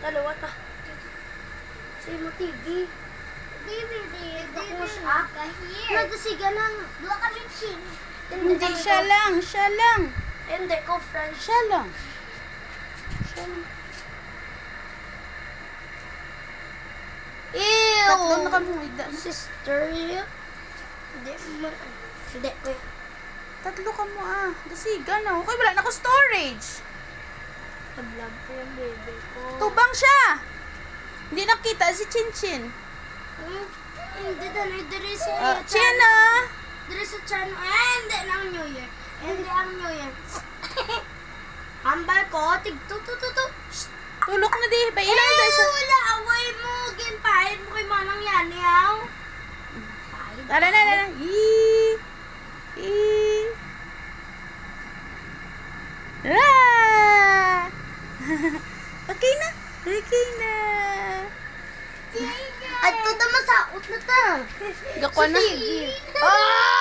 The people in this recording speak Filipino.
Dalawa ta. Sa mo TV. Tapos nagasiga ng dua ka chin. Hindi, siya lang. Hindi ko friends. Siya lang. Ew! Tatlo na kami ida. Sister, hindi ko. Tatlo ka mo Dasiga na. Okay, wala na ko storage. Pag-love ko yung baby ko. Tubang siya. Hindi nakita si Chinchin. Hindi na diri sa China. Diri sa channel. Hindi na ang New Year. Hindi ang New Year. Hambal ko. Tig-tu-tu-tu-tu. Tulok na di. Bailan tayo sa... Wala, away mo. Ginpahid mo kay manang yan, yaw. Tara na. Okay na. At ito masakot na ta. Gakwa na. Sige. Ah!